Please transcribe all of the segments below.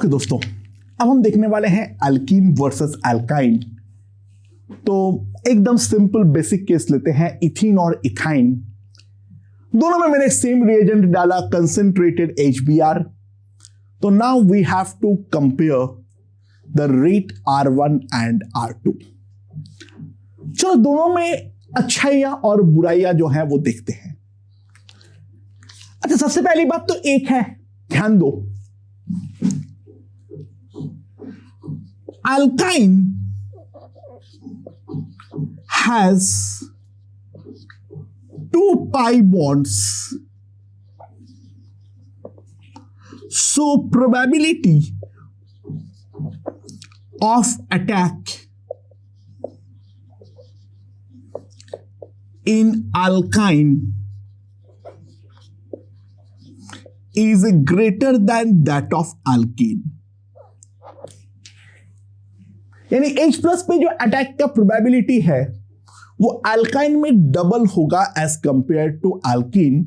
Okay दोस्तों, अब हम देखने वाले हैं अल्कीन वर्सेस अल्काइन। तो एकदम सिंपल बेसिक केस लेते हैं, इथीन और इथाइन। दोनों में मैंने सेम रिएजेंट डाला, कंसेंट्रेटेड HBr। तो now we have to compare the rate R1 and R2। चलो दोनों में अच्छाइयां और बुराइयां जो हैं वो देखते हैं। अच्छा, सबसे पहली बात तो एक है, ध्यान दो, alkyne has 2 pi bonds, so probability of attack in alkyne is greater than that of alkene। यानी H+ पे जो अटैक का प्रोबेबिलिटी है वो अल्काइन में डबल होगा एज कंपेयर टू अल्कीन,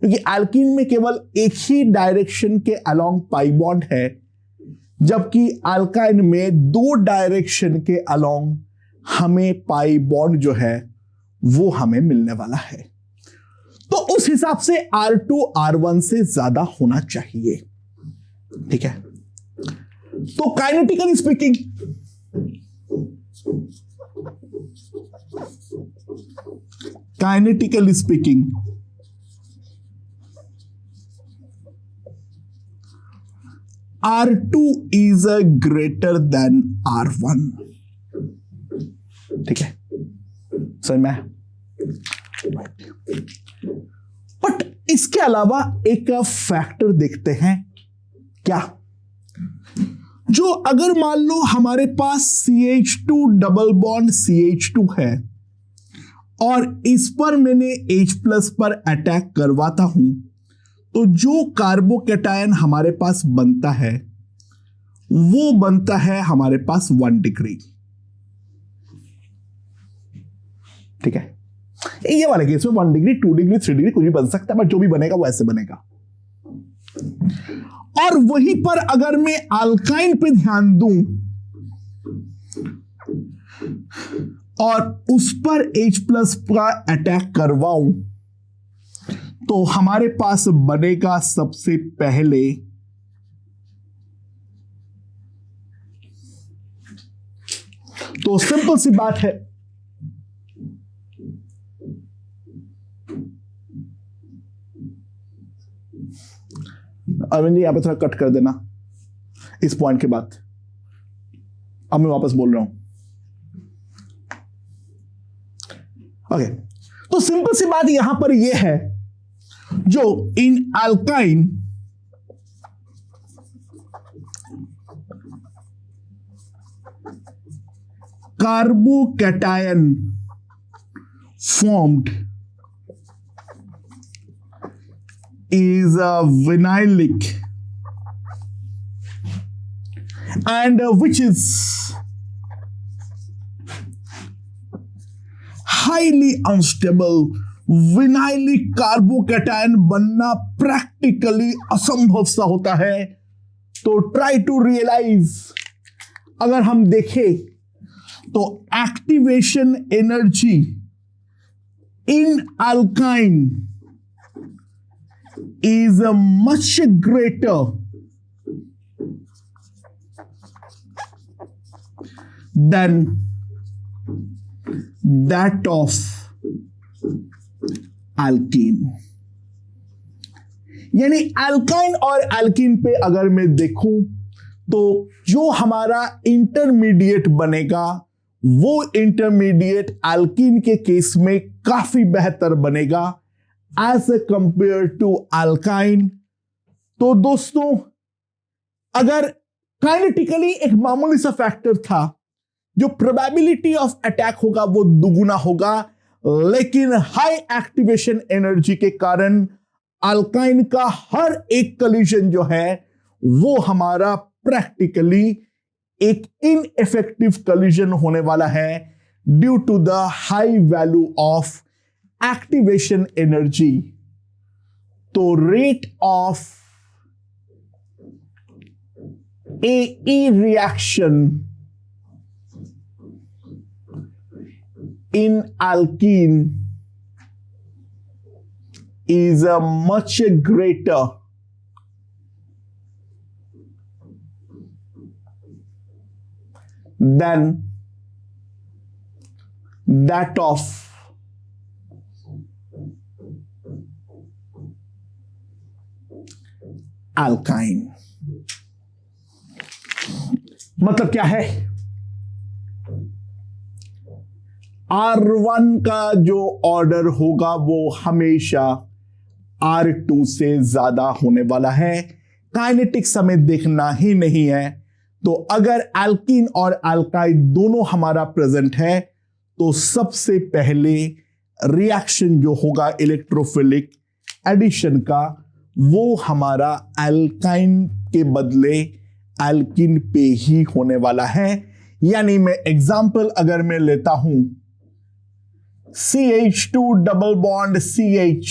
क्योंकि अल्कीन में केवल एक ही डायरेक्शन के अलोंग पाई बॉन्ड है, जबकि अल्काइन में 2 डायरेक्शन के अलोंग हमें पाई बॉन्ड जो है वो हमें मिलने वाला है। तो उस हिसाब से R2 R1 से ज्यादा होना चाहिए। ठीक है, तो kinetically speaking R2 is greater than R1। ठीक है, समझ में? बट इसके अलावा एक फैक्टर देखते हैं, क्या? जो अगर मान लो हमारे पास CH2 डबल बॉन्ड CH2 है और इस पर मैंने H+ पर अटैक करवाता हूं, तो जो कार्बोकैटायन हमारे पास बनता है वो बनता है हमारे पास 1 डिग्री। ठीक है, ये वाले केस में 1 डिग्री, 2 डिग्री, 3 डिग्री कुछ भी बन सकता है, बट जो भी बनेगा वो ऐसे बनेगा। और वहीं पर अगर मैं अल्काइन पे ध्यान दूं और उस पर H+ का अटैक करवाऊं, तो हमारे पास बनेगा सबसे पहले तो सिंपल सी बात है, अरविंद जी यहां पे थोड़ा कट कर देना इस पॉइंट के बाद। अब मैं वापस बोल रहा हूं। ओके, तो सिंपल सी बात यहां पर यह है, जो in alkyne carbocation formed is vinylic and which is highly unstable। Vinylic carbocation बनना प्रैक्टिकली असंभव सा होता है। तो ट्राई टू रियलाइज, अगर हम देखें तो activation energy in alkyne is much greater than that of alkene। यानी अल्काइन और अल्कीन पे अगर मैं देखूं तो जो हमारा इंटरमीडिएट बनेगा वो इंटरमीडिएट अल्कीन के केस में काफी बेहतर बनेगा एज कंपेयर टू अल्काइन। तो दोस्तों, अगर काइनेटिकली एक मामूली सा फैक्टर था, जो प्रोबेबिलिटी ऑफ अटैक होगा वो दुगुना होगा, लेकिन हाई एक्टिवेशन एनर्जी के कारण अल्काइन का हर एक कलीजन जो है वो हमारा प्रैक्टिकली एक इनइफेक्टिव कलीजन होने वाला है due to the high value of activation energy. तो rate of AE reaction in alkene is a much greater than that of alkyne। मतलब क्या है, R1 का जो ऑर्डर होगा वो हमेशा R2 से ज्यादा होने वाला है। काइनेटिक्स हमें देखना ही नहीं है, तो अगर एल्कीन और एल्काइल दोनों हमारा प्रेजेंट है तो सबसे पहले रिएक्शन जो होगा इलेक्ट्रोफिलिक एडिशन का वो हमारा एल्काइन के बदले एल्कीन पे ही होने वाला है। यानी मैं एग्जांपल अगर मैं लेता हूं CH2 double bond CH,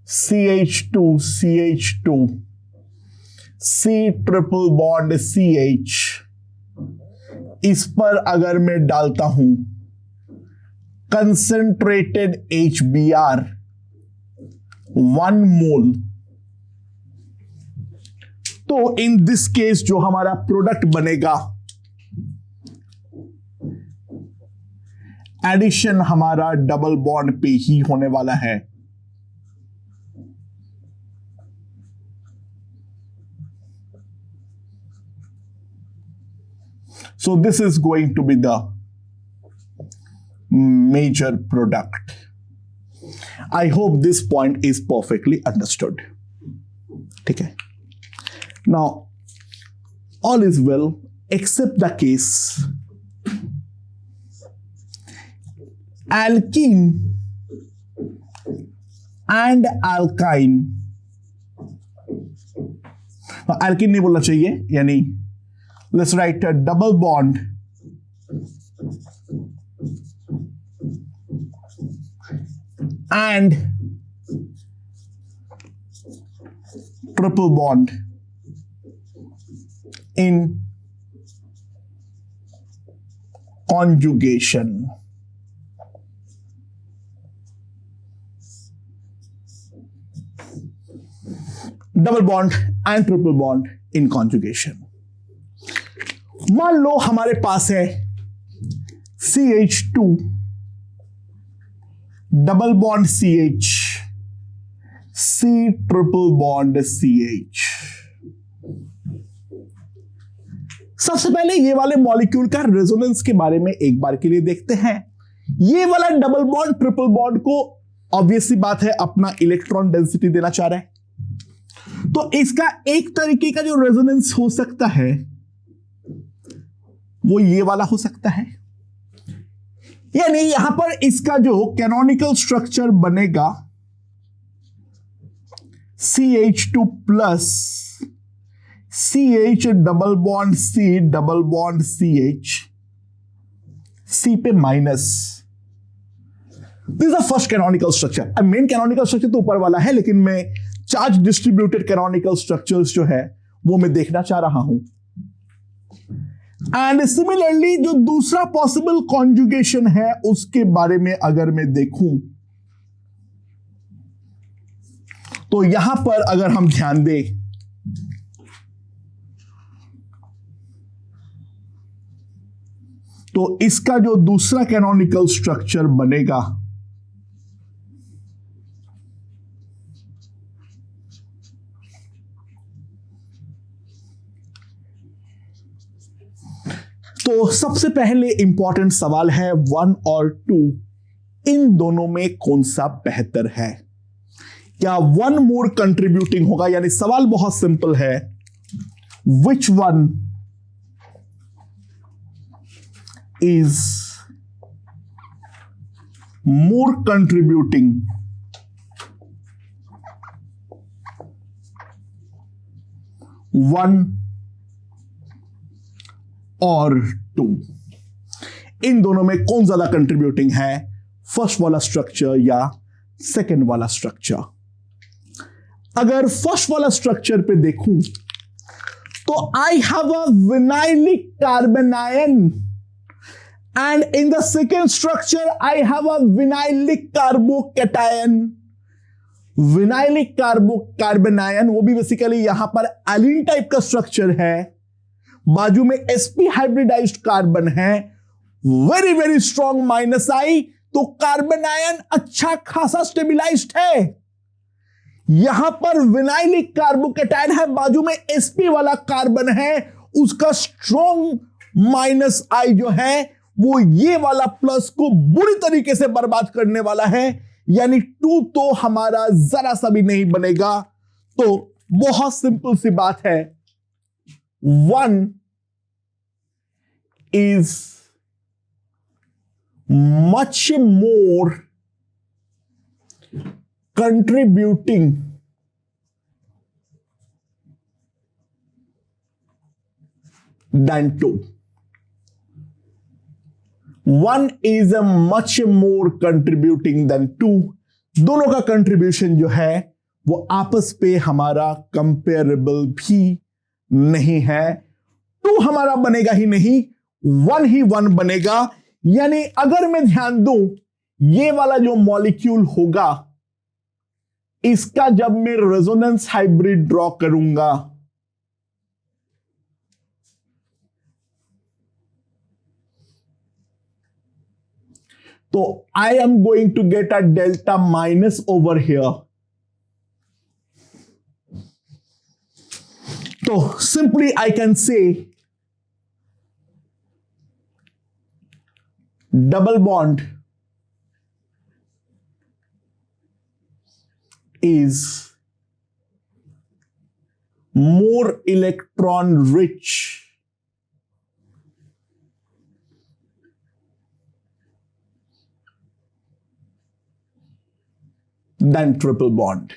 CH2 CH2, C triple bond CH, इस पर अगर मैं डालता हूं कंसंट्रेटेड HBr 1 मोल, तो इन दिस केस जो हमारा प्रोडक्ट बनेगा एडिशन हमारा डबल बॉन्ड पे ही होने वाला है। So this is going to be the major product. I hope this point is perfectly understood. ठीक है? Now, all is well except the case alkene and alkyne, alkene नहीं बोलना चाहिए, यानी let's write a double bond and triple bond in conjugation. Double bond and triple bond in conjugation. मान लो हमारे पास है CH2 double bond CH, C triple bond CH। सबसे पहले ये वाले मॉलिक्यूल का रेजोनेंस के बारे में एक बार के लिए देखते हैं। ये वाला डबल बॉन्ड ट्रिपल बॉन्ड को ऑब्वियस सी बात है अपना इलेक्ट्रॉन डेंसिटी देना चाह रहा है, तो इसका एक तरीके का जो रेजोनेंस हो सकता है वो ये वाला हो सकता है। यानी यहां पर इसका जो कैनोनिकल स्ट्रक्चर बनेगा CH2 plus CH double bond C double bond CH, C पे minus. This is the first canonical structure. Main canonical structure तो ऊपर वाला है, लेकिन मैं चार्ज डिस्ट्रीब्यूटेड कैनोनिकल स्ट्रक्चर्स जो है वो मैं देखना चाह रहा हूं। एंड सिमिलरली जो दूसरा पॉसिबल कॉन्जुगेशन है उसके बारे में अगर मैं देखूं तो यहां पर अगर हम ध्यान दें तो इसका जो दूसरा कैनोनिकल स्ट्रक्चर बनेगा तो सबसे पहले इंपॉर्टेंट सवाल है 1 और 2, इन दोनों में कौन सा बेहतर है? क्या 1 मोर कंट्रीब्यूटिंग होगा? यानी सवाल बहुत सिंपल है, which one is more contributing one और 2? इन दोनों में कौन ज्यादा कंट्रीब्यूटिंग है, फर्स्ट वाला स्ट्रक्चर या सेकंड वाला स्ट्रक्चर? अगर फर्स्ट वाला स्ट्रक्चर पे देखूं तो I have a vinylic carbon ion and in the second structure I have a vinylic carbocation. Vinylic carbon ion वो भी बेसिकली यहां पर एलिन टाइप का स्ट्रक्चर है, बाजू में sp हाइब्रिडाइज्ड कार्बन है, वेरी वेरी स्ट्रॉन्ग माइनस आई, तो कार्बन आयन अच्छा खासा स्टेबिलाइज्ड है। यहां पर विनाइलिक कार्बोकेटायन है, बाजू में sp वाला कार्बन है, उसका स्ट्रॉन्ग माइनस आई जो है वो ये वाला प्लस को बुरी तरीके से बर्बाद करने वाला है, यानी 2 तो हमारा जरा सा भी नहीं बनेगा। तो बहुत सिंपल सी बात है, 1 is much more contributing than 2. 1 is a much more contributing than 2. दोनों का कंट्रीब्यूशन जो है वो आपस पे हमारा कंपेरेबल भी नहीं है। 2 हमारा बनेगा ही नहीं, 1 ही 1 बनेगा। यानी अगर मैं ध्यान दूं, ये वाला जो मॉलिक्यूल होगा इसका जब मैं रेजोनेंस हाइब्रिड ड्रॉ करूंगा तो I am going to get a delta minus over here. So simply I can say double bond is more electron rich than triple bond.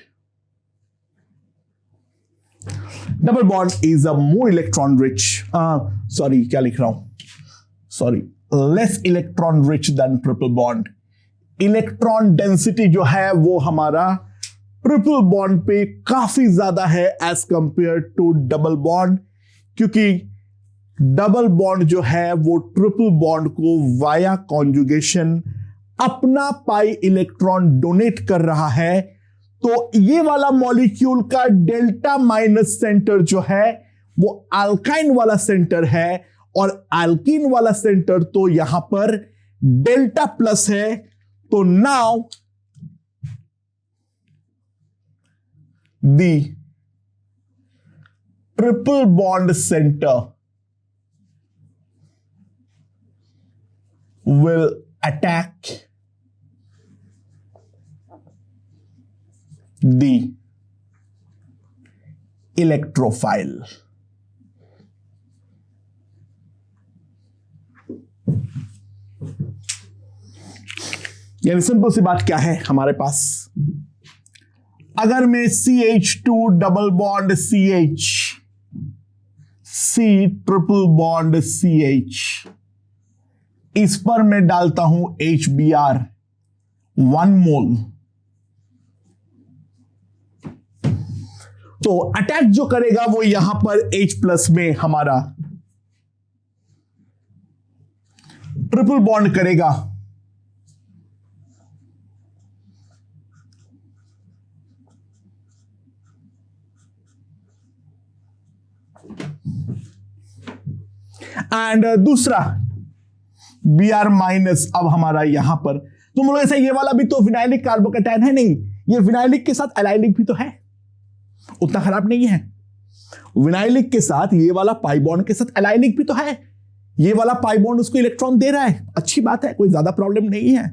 Double bond is a more electron rich, क्या लिख रहा हूं, less electron rich than triple bond. Electron density जो है वो हमारा triple bond पे काफी ज्यादा है as compare to double bond, क्योंकि डबल बॉन्ड जो है वो ट्रिपल बॉन्ड को वाया कॉन्जुगेशन अपना पाई इलेक्ट्रॉन डोनेट कर रहा है। तो ये वाला मॉलिक्यूल का डेल्टा माइनस सेंटर जो है वो अल्काइन वाला सेंटर है, और अल्कीन वाला सेंटर तो यहां पर डेल्टा प्लस है। तो now the triple bond centre will attack the electrophile. यानी सिंपल सी बात क्या है हमारे पास, अगर मैं CH2 double bond CH, C triple bond CH, इस पर मैं डालता हूं HBr 1 मोल, तो अटैक जो करेगा वो यहां पर H प्लस में हमारा ट्रिपल बॉन्ड करेगा, एंड दूसरा Br माइनस अब हमारा यहां पर, तुम लोग ऐसा, ये वाला भी तो विनाइलिक कार्बोकेटायन है, नहीं ये विनाइलिक के साथ एलाइलिक भी तो है, उतना खराब नहीं है। विनाइलिक के साथ ये वाला पाई बॉन्ड के साथ एलाइलिक भी तो है, ये वाला पाई बॉन्ड उसको इलेक्ट्रॉन दे रहा है, अच्छी बात है, कोई ज्यादा प्रॉब्लम नहीं है।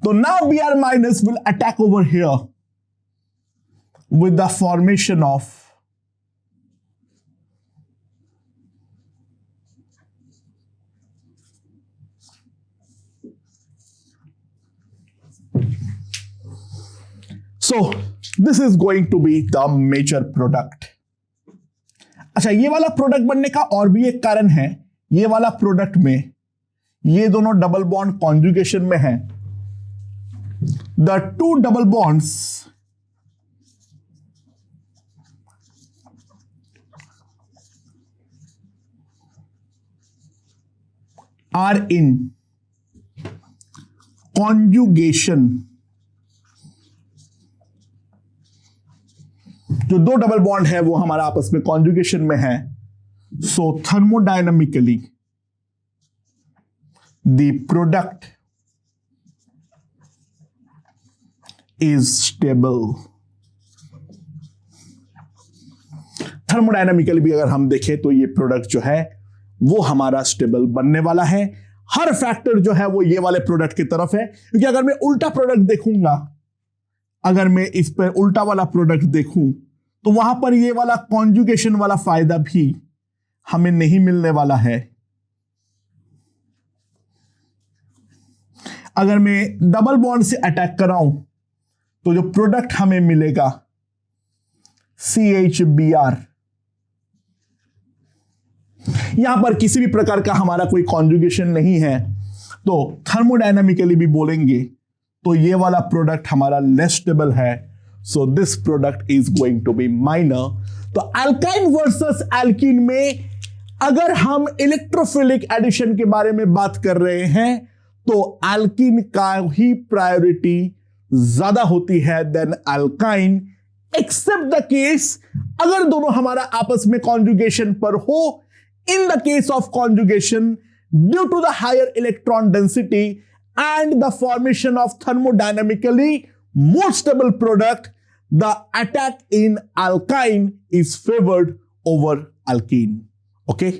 तो now Br minus will attack over here with the formation of So this is going to be the major product. अच्छा, ये वाला प्रोडक्ट बनने का और भी एक कारण है, ये वाला प्रोडक्ट में ये दोनों डबल बॉन्ड कॉन्जुगेशन में है, the two double bonds are in conjugation, जो दो डबल बॉन्ड है वो हमारा आपस में कॉन्जुगेशन में है, सो thermodynamically the product is stable. Thermodynamically भी अगर हम देखें तो ये प्रोडक्ट जो है वो हमारा स्टेबल बनने वाला है। हर फैक्टर जो है वो ये वाले प्रोडक्ट की तरफ है, क्योंकि अगर मैं उल्टा प्रोडक्ट देखूंगा, अगर मैं इस पर उल्टा वाला प्रोडक्ट देखूं तो वहां पर ये वाला कॉन्जुगेशन वाला फायदा भी हमें नहीं मिलने वाला है। अगर मैं डबल बॉन्ड से अटैक कराऊं तो जो प्रोडक्ट हमें मिलेगा CHBr, यहां पर किसी भी प्रकार का हमारा कोई कॉन्जुगेशन नहीं है, तो थर्मोडायनामिकली भी बोलेंगे तो ये वाला प्रोडक्ट हमारा लेस स्टेबल है, so this product is going to be minor. तो अल्काइन वर्सेस एल्कीन में अगर हम इलेक्ट्रोफिलिक एडिशन के बारे में बात कर रहे हैं तो एल्कीन का ही प्रायोरिटी ज्यादा होती है than alkyne, except the case अगर दोनों हमारा आपस में कॉन्जुगेशन पर हो। In the case of conjugation, due to the higher electron density and the formation of thermodynamically more stable product, the attack in alkyne is favored over alkene. Okay.